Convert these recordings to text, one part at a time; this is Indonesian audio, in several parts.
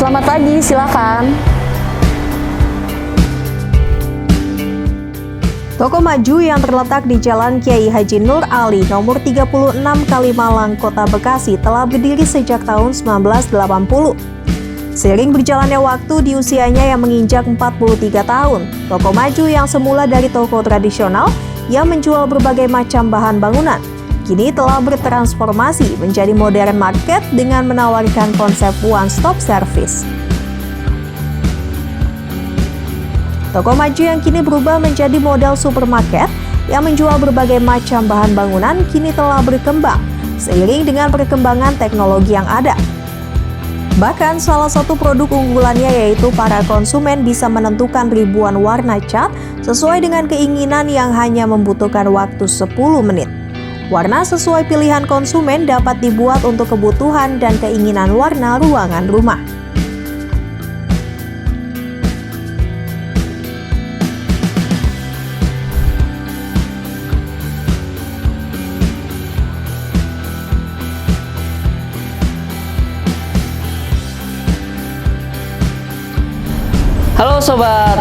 Selamat pagi, silakan. Toko Maju yang terletak di Jalan Kiai Haji Nur Ali, nomor 36 Kalimalang, Kota Bekasi, telah berdiri sejak tahun 1980. Seiring berjalannya waktu di usianya yang menginjak 43 tahun, Toko Maju yang semula dari toko tradisional yang menjual berbagai macam bahan bangunan, kini telah bertransformasi menjadi modern market dengan menawarkan konsep one-stop service. Toko Maju yang kini berubah menjadi model supermarket yang menjual berbagai macam bahan bangunan kini telah berkembang seiring dengan perkembangan teknologi yang ada. Bahkan salah satu produk unggulannya yaitu para konsumen bisa menentukan ribuan warna cat sesuai dengan keinginan yang hanya membutuhkan waktu 10 menit. Warna sesuai pilihan konsumen dapat dibuat untuk kebutuhan dan keinginan warna ruangan rumah. Halo sobat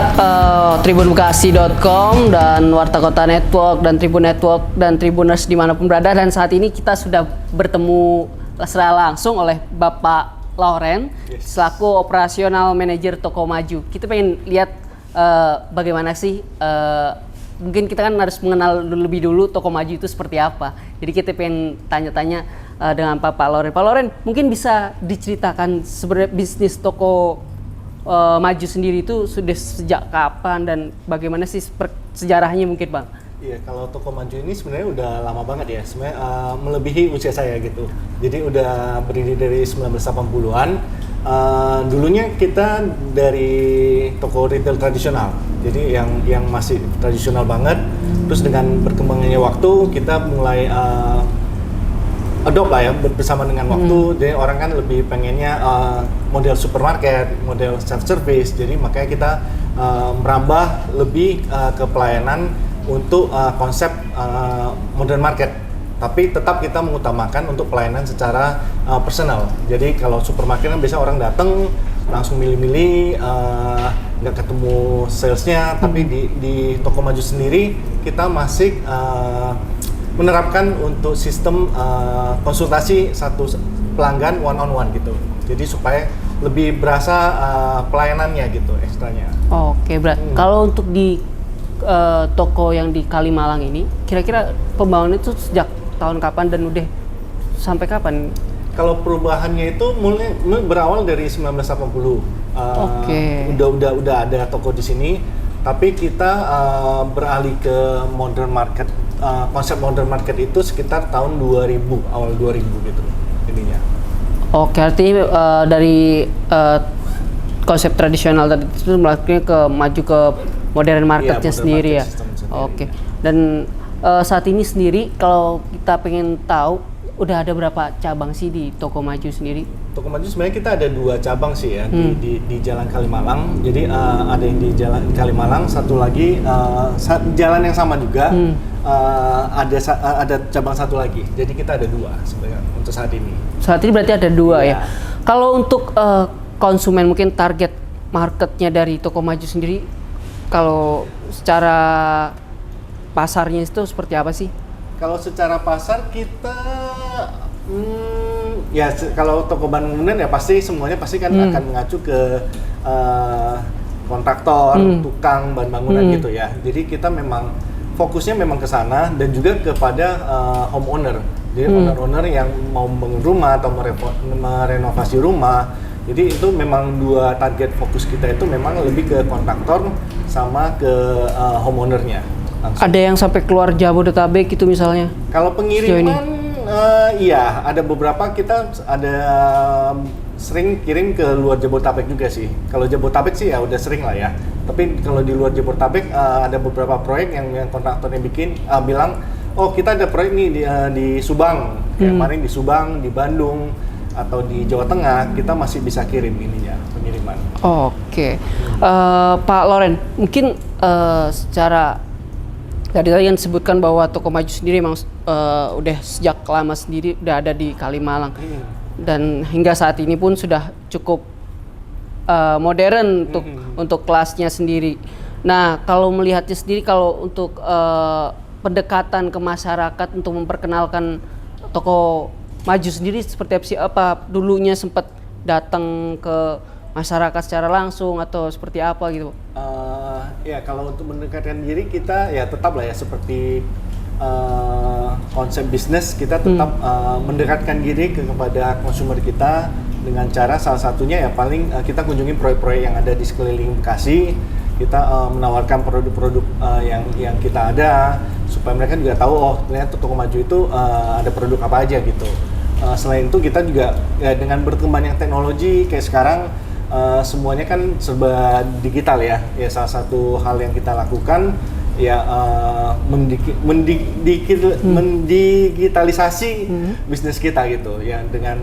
tribunbekasi.com dan Warta Kota Network dan Tribun Network dan Tribuners dimanapun berada, dan saat ini kita sudah bertemu secara langsung oleh Bapak Lauren selaku operasional manajer Toko Maju. Kita pengen lihat bagaimana sih, mungkin kita kan harus mengenal lebih dulu Toko Maju itu seperti apa. Jadi kita pengen tanya-tanya dengan Bapak Lauren. Pak Lauren, mungkin bisa diceritakan sebenarnya bisnis Toko Maju sendiri itu sudah sejak kapan dan bagaimana sih sejarahnya mungkin, Bang? Iya, kalau Toko Maju ini sebenarnya udah lama banget ya, sebenarnya melebihi usia saya gitu. Jadi udah berdiri dari 1980-an. Dulunya kita dari toko retail tradisional, jadi yang masih tradisional banget. Terus dengan berkembangnya waktu kita mulai adopt lah ya bersama dengan waktu. Jadi orang kan lebih pengennya model supermarket, model self service. Jadi makanya kita merambah lebih ke pelayanan untuk konsep modern market. Tapi tetap kita mengutamakan untuk pelayanan secara personal. Jadi kalau supermarket kan biasa orang datang langsung milih-milih, nggak ketemu salesnya. Tapi di Toko Maju sendiri kita masih menerapkan untuk sistem konsultasi satu pelanggan one on one gitu. Jadi supaya lebih berasa pelayanannya gitu ekstranya. Oke, kalau untuk di toko yang di Kalimalang ini, kira-kira pembangunan itu sejak tahun kapan dan udah sampai kapan? Kalau perubahannya itu mulai berawal dari 1980. Udah ada toko di sini, tapi kita beralih ke modern market. Konsep modern market itu sekitar tahun 2000, awal 2000 gitu ininya. Oke, artinya dari konsep tradisional tadi itu melakukannya maju ke modern marketnya sendiri ya. Oke. Dan saat ini sendiri kalau kita pengen tahu udah ada berapa cabang sih di Toko Maju sendiri? Toko Maju sebenarnya kita ada 2 cabang sih ya di Jalan Kalimalang. Jadi ada yang di Jalan Kalimalang, satu lagi jalan yang sama juga. Ada cabang satu lagi. Jadi kita ada 2 sebenarnya untuk saat ini. Saat ini berarti ada 2 ya. Kalau untuk konsumen mungkin target marketnya dari Toko Maju sendiri, kalau secara pasarnya itu seperti apa sih? Kalau secara pasar kita ya kalau toko bangunan ya pasti semuanya pasti kan akan mengacu ke kontraktor, tukang bahan bangunan gitu ya. Jadi kita memang fokusnya memang ke sana dan juga kepada homeowner. Jadi owner-owner yang mau membangun rumah atau merenovasi rumah. Jadi itu memang 2 target fokus kita itu memang lebih ke kontraktor sama ke homeownernya. Ada yang sampai keluar Jabodetabek gitu misalnya? Kalau pengiriman, iya ada beberapa kita ada sering kirim ke luar Jabodetabek juga sih. Kalau Jabodetabek sih ya udah sering lah ya. Tapi kalau di luar Jabodetabek ada beberapa proyek yang kontraktornya bilang, oh kita ada proyek nih di Subang. Kayak kemarin di Subang, di Bandung, atau di Jawa Tengah, kita masih bisa kirim ininya pengiriman. Oke. Pak Lauren, mungkin secara tadi yang disebutkan bahwa Toko Maju sendiri memang udah sejak lama sendiri udah ada di Kalimalang dan hingga saat ini pun sudah cukup modern untuk kelasnya sendiri. Nah, kalau melihatnya sendiri, kalau untuk pendekatan ke masyarakat untuk memperkenalkan toko maju sendiri seperti apa dulunya sempat datang ke masyarakat secara langsung atau seperti apa gitu? Ya kalau untuk mendekatkan diri kita ya tetap lah ya seperti konsep bisnis kita tetap mendekatkan diri kepada konsumer kita dengan cara salah satunya ya paling kita kunjungi proyek-proyek yang ada di sekeliling Bekasi. Kita menawarkan produk-produk yang kita ada supaya mereka juga tahu oh ternyata toko maju itu ada produk apa aja gitu. Selain itu kita juga ya, dengan berkembangnya teknologi kayak sekarang semuanya kan serba digital ya. Ya salah satu hal yang kita lakukan ya mendigitalisasi bisnis kita gitu ya dengan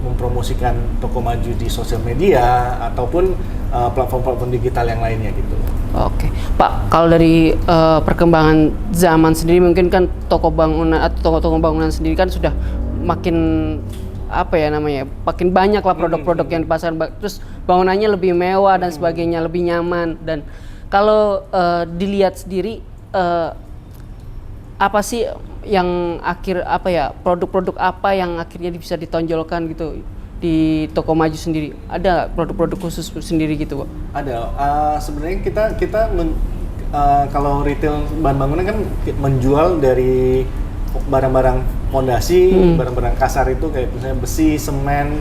mempromosikan toko maju di sosial media ataupun platform-platform digital yang lainnya gitu. Oke, Pak, kalau dari perkembangan zaman sendiri mungkin kan toko bangunan atau toko-toko bangunan sendiri kan sudah makin apa ya namanya, makin banyak lah produk-produk yang dipasarkan, terus bangunannya lebih mewah dan sebagainya, lebih nyaman. Dan kalau dilihat sendiri apa sih yang produk-produk apa yang akhirnya bisa ditonjolkan gitu di toko maju sendiri? Ada produk-produk khusus sendiri gitu, Pak? Ada. Sebenarnya kita kalau retail bahan bangunan kan menjual dari barang-barang fondasi, barang-barang kasar itu kayak misalnya besi, semen,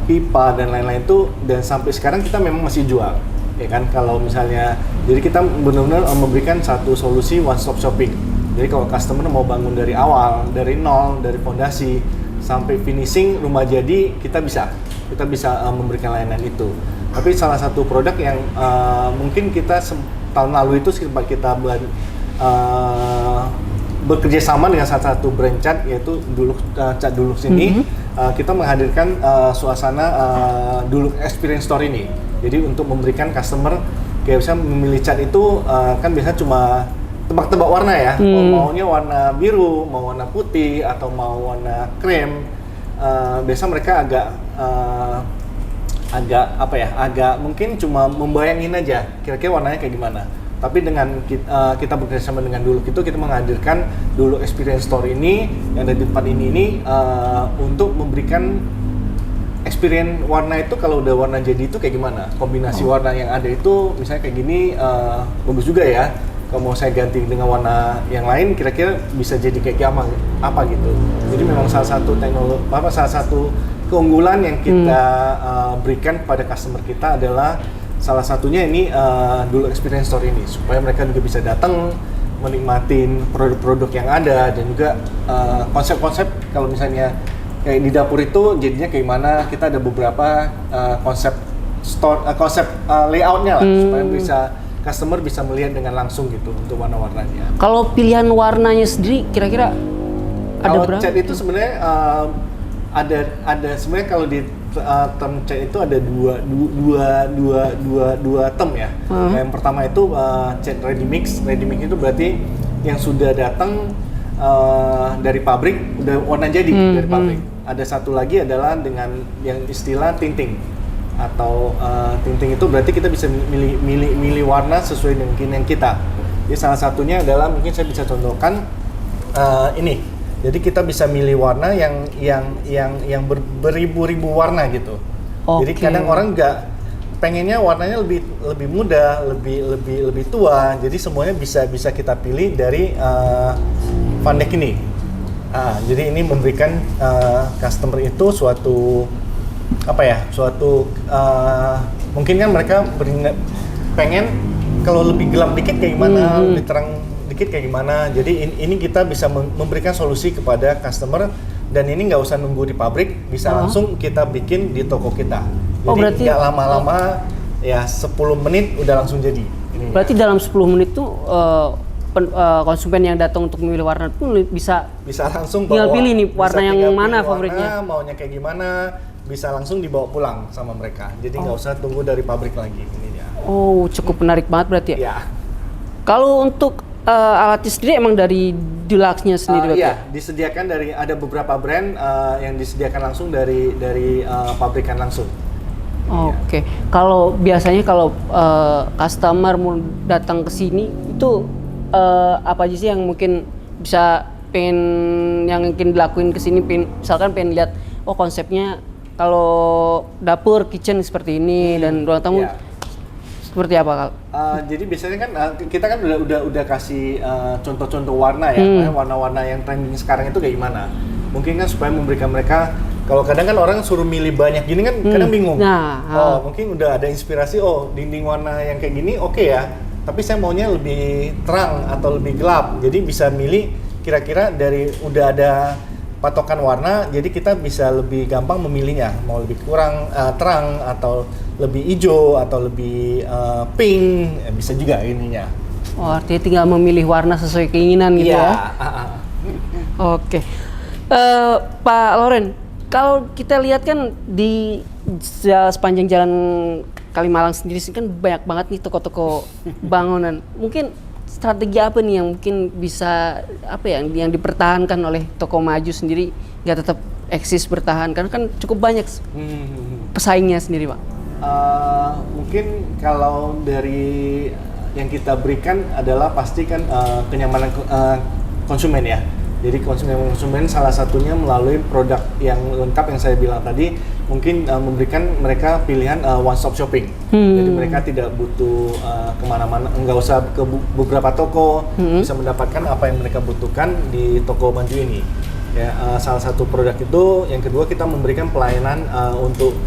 pipa dan lain-lain itu, dan sampai sekarang kita memang masih jual. Ya kan, kalau misalnya, jadi kita benar-benar memberikan satu solusi one stop shopping. Jadi kalau customer mau bangun dari awal, dari nol, dari fondasi sampai finishing rumah jadi, kita bisa memberikan layanan itu. Tapi salah satu produk yang mungkin kita tahun lalu itu sempat kita bekerja sama dengan salah satu brand cat yaitu Cat Dulux ini. Kita menghadirkan suasana Dulux Experience Store ini. Jadi untuk memberikan customer kayak bisa memilih cat itu kan biasanya cuma tebak-tebak warna ya, maunya warna biru, mau warna putih atau mau warna krem. Biasa mereka agak mungkin cuma membayangin aja kira-kira warnanya kayak gimana. Tapi dengan kita bekerjasama dengan Dulux itu, kita menghadirkan Dulux Experience Store ini yang ada di tempat ini untuk memberikan experience warna itu. Kalau udah warna jadi itu kayak gimana, kombinasi warna yang ada itu misalnya kayak gini bagus juga ya. Kalau mau saya ganti dengan warna yang lain, kira-kira bisa jadi kayak apa gitu. Jadi memang salah satu keunggulan yang kita berikan kepada customer kita adalah salah satunya ini Dulux Experience Store ini, supaya mereka juga bisa datang menikmatin produk-produk yang ada dan juga konsep-konsep. Kalau misalnya kayak di dapur itu jadinya kayak gimana, kita ada beberapa konsep store, konsep layoutnya lah supaya customer bisa melihat dengan langsung gitu untuk warna-warnanya. Kalau pilihan warnanya sendiri kira-kira ada berapa? Cat itu sebenarnya ada sebenarnya kalau di term cat itu ada dua term ya. Yang pertama itu cat ready mix. Ready mix itu berarti yang sudah datang dari pabrik, udah warna jadi dari pabrik. Ada satu lagi adalah dengan yang istilah tinting atau tinting itu berarti kita bisa milih warna sesuai dengan keinginan kita. Jadi salah satunya adalah mungkin saya bisa contohkan ini. Jadi kita bisa milih warna yang beribu-ribu warna gitu. Okay. Jadi kadang orang nggak pengennya warnanya lebih muda, lebih tua. Jadi semuanya bisa kita pilih dari Van Dijk ini. Jadi ini memberikan customer itu suatu mungkin kan mereka pengen kalau lebih gelap dikit kayak gimana, lebih terang dikit kayak gimana. Jadi ini kita bisa memberikan solusi kepada customer, dan ini nggak usah nunggu di pabrik, bisa langsung kita bikin di toko kita. Jadi nggak lama-lama, ya 10 menit udah langsung jadi. Berarti dalam 10 menit tuh konsumen yang datang untuk memilih warna pun bisa langsung tinggal pilih nih warna yang mana favoritnya, maunya kayak gimana, bisa langsung dibawa pulang sama mereka. Jadi nggak usah tunggu dari pabrik lagi ininya. Oh, cukup menarik banget berarti ya? Iya. Kalau untuk alatnya sendiri emang dari Duluxnya sendiri? Iya, disediakan ada beberapa brand yang disediakan langsung dari pabrikan langsung. Oke. Kalau biasanya kalau customer mau datang ke sini itu apa aja sih yang mungkin bisa pengen yang mungkin dilakuin ke sini, misalkan pengen lihat oh konsepnya kalau dapur kitchen seperti ini dan ruang tamu seperti apa, Kak? Jadi biasanya kan kita kan udah kasih contoh-contoh warna ya, warna-warna yang trending sekarang itu kayak gimana. Mungkin kan supaya memberikan mereka, kalau kadang kan orang suruh milih banyak gini kan kadang bingung. Mungkin udah ada inspirasi, oh dinding warna yang kayak gini oke ya, tapi saya maunya lebih terang atau lebih gelap. Jadi bisa milih kira-kira dari udah ada patokan warna, jadi kita bisa lebih gampang memilihnya, mau lebih kurang terang atau lebih hijau atau lebih pink, bisa juga ininya. Oh, artinya tinggal memilih warna sesuai keinginan gitu ya? Oke. Pak Loren, kalau kita lihat kan di sepanjang jalan Kalimalang sendiri kan banyak banget nih toko-toko bangunan. Mungkin strategi apa nih yang mungkin bisa yang dipertahankan oleh toko maju sendiri nggak tetap eksis bertahan, karena kan cukup banyak pesaingnya sendiri, Pak. Mungkin kalau dari yang kita berikan adalah pasti kan kenyamanan konsumen ya. Jadi konsumen salah satunya melalui produk yang lengkap yang saya bilang tadi, mungkin memberikan mereka pilihan one stop shopping. Jadi mereka tidak butuh kemana-mana, nggak usah ke beberapa toko, bisa mendapatkan apa yang mereka butuhkan di toko Manju ini. Ya, salah satu produk itu, yang kedua kita memberikan pelayanan untuk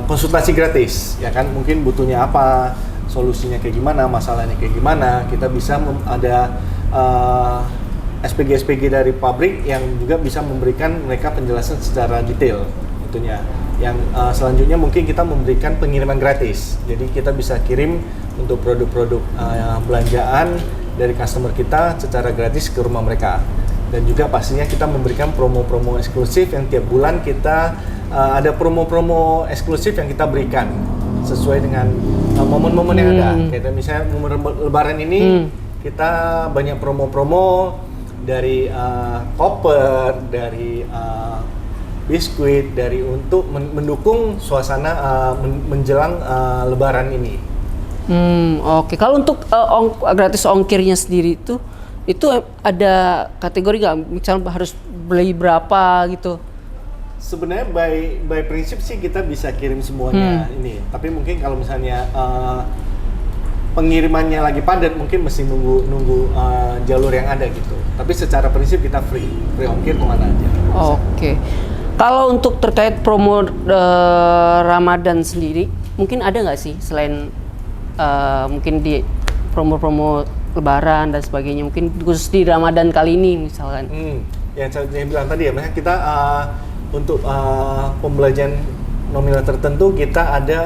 konsultasi gratis, ya kan? Mungkin butuhnya apa, solusinya kayak gimana, masalahnya kayak gimana, kita bisa ada SPG dari pabrik yang juga bisa memberikan mereka penjelasan secara detail tentunya. Yang selanjutnya mungkin kita memberikan pengiriman gratis. Jadi kita bisa kirim untuk produk-produk belanjaan dari customer kita secara gratis ke rumah mereka. Dan juga pastinya kita memberikan promo-promo eksklusif yang tiap bulan kita ada promo-promo eksklusif yang kita berikan sesuai dengan momen-momen yang ada. Kayak misalnya momen Lebaran ini kita banyak promo-promo dari koper, dari biskuit, dari untuk mendukung suasana menjelang Lebaran ini. Oke. Kalau untuk gratis ongkirnya sendiri itu ada kategori nggak? Misalnya harus beli berapa gitu? Sebenarnya by prinsip sih kita bisa kirim semuanya ini. Tapi mungkin kalau misalnya pengirimannya lagi padat, mungkin mesti nunggu jalur yang ada gitu. Tapi secara prinsip kita free ongkir kemana aja. Oke. Kalau untuk terkait promo Ramadan sendiri, mungkin ada nggak sih selain mungkin di promo-promo Lebaran dan sebagainya, mungkin khusus di Ramadan kali ini misalkan? Yang saya bilang tadi ya, misalnya kita untuk pembelajaran nominal tertentu kita ada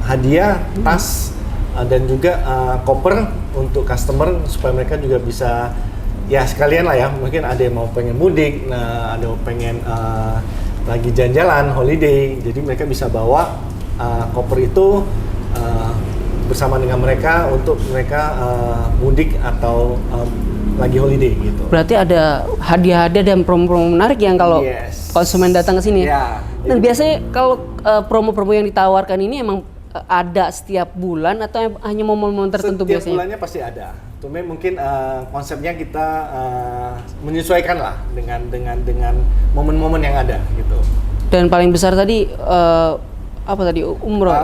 hadiah tas dan juga koper untuk customer supaya mereka juga bisa ya sekalian lah ya, mungkin ada yang mau pengen mudik, ada yang pengen lagi jalan-jalan holiday, jadi mereka bisa bawa koper itu bersama dengan mereka untuk mereka mudik atau lagi holiday gitu. Berarti ada hadiah-hadiah dan promo-promo menarik yang kalau konsumen datang ke sini. Dan biasanya kalau promo-promo yang ditawarkan ini emang ada setiap bulan atau hanya momen-momen tertentu biasanya? Setiap bulannya pasti ada. Cuma mungkin konsepnya kita menyesuaikan lah dengan momen-momen yang ada gitu. Dan paling besar tadi apa tadi, umroh?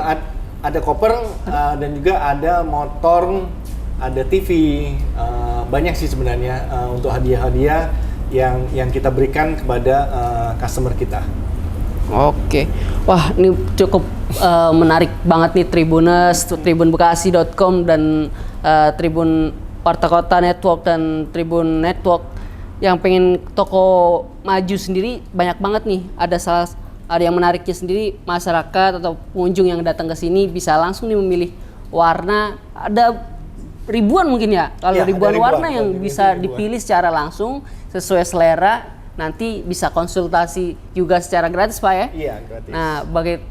Ada koper dan juga ada motor, ada TV, banyak sih sebenarnya untuk hadiah-hadiah yang kita berikan kepada customer kita. Oke, wah ini cukup menarik banget nih Tribuners, tribunbekasi.com dan Tribun Warta Kota Network dan Tribun Network yang pengen toko maju sendiri banyak banget nih. Ada yang menariknya sendiri, masyarakat atau pengunjung yang datang ke sini bisa langsung nih memilih warna. Ada ribuan mungkin ya, kalau ribuan warna yang bisa dipilih secara langsung sesuai selera. Nanti bisa konsultasi juga secara gratis, Pak ya? Iya, gratis. Nah, bagi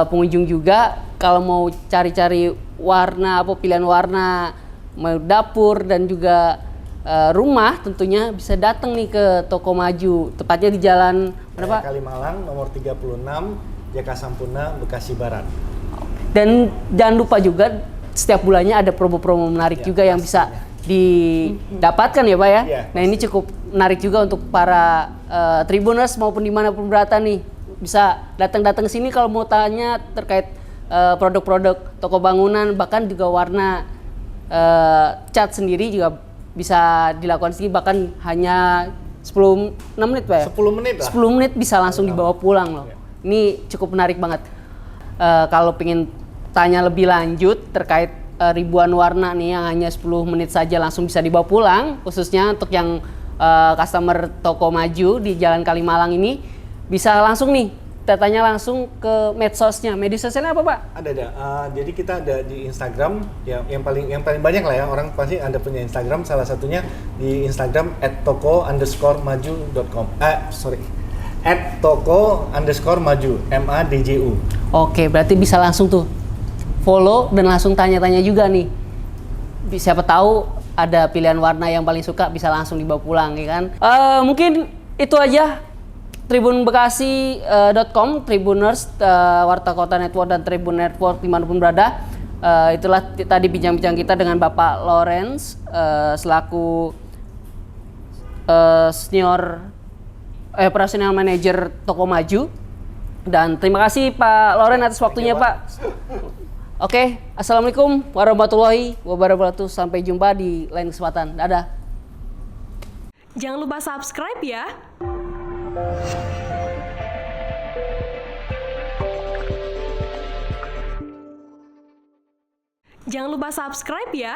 pengunjung juga kalau mau cari-cari warna, pilihan warna, mau dapur dan juga rumah tentunya bisa datang nih ke Toko Maju, tepatnya di Jalan mana Pak? Kalimalang nomor 36, Jaka Sampurna, Bekasi Barat. Dan jangan lupa juga setiap bulannya ada promo-promo menarik Ya, juga yang bisa didapatkan ya Pak ya. Ya, Nah ini cukup menarik juga untuk para Tribuners maupun dimanapun berada nih, bisa datang-datang ke sini kalau mau tanya terkait produk-produk toko bangunan, bahkan juga warna cat sendiri juga bisa dilakukan sini, bahkan hanya 6 menit Pak ya? 10 menit lah. 10 menit bisa langsung dibawa pulang loh. Ya. Ini cukup menarik banget. Kalau pengen tanya lebih lanjut terkait ribuan warna nih yang hanya 10 menit saja langsung bisa dibawa pulang, khususnya untuk yang customer Toko Maju di Jalan Kalimalang ini, bisa langsung nih kita tanya langsung ke medsosnya. Media sosialnya apa Pak? Ada. Jadi kita ada di Instagram, ya, yang paling banyak lah ya, orang pasti ada punya Instagram. Salah satunya di Instagram @toko_maju.com. @toko_maju, MADJU. Oke, berarti bisa langsung tuh follow dan langsung tanya-tanya juga nih. Siapa tahu ada pilihan warna yang paling suka, bisa langsung dibawa pulang ya kan. Mungkin itu aja tribunbekasi.com, Tribuners, Warta Kota Network dan Tribun Network dimanapun berada. Itulah tadi bincang-bincang kita dengan Bapak Lawrence selaku senior operational manager Toko Maju. Dan terima kasih Pak Lawrence atas waktunya Pak. Oke, assalamualaikum warahmatullahi wabarakatuh. Sampai jumpa di lain kesempatan. Dadah. Jangan lupa subscribe ya. Jangan lupa subscribe ya.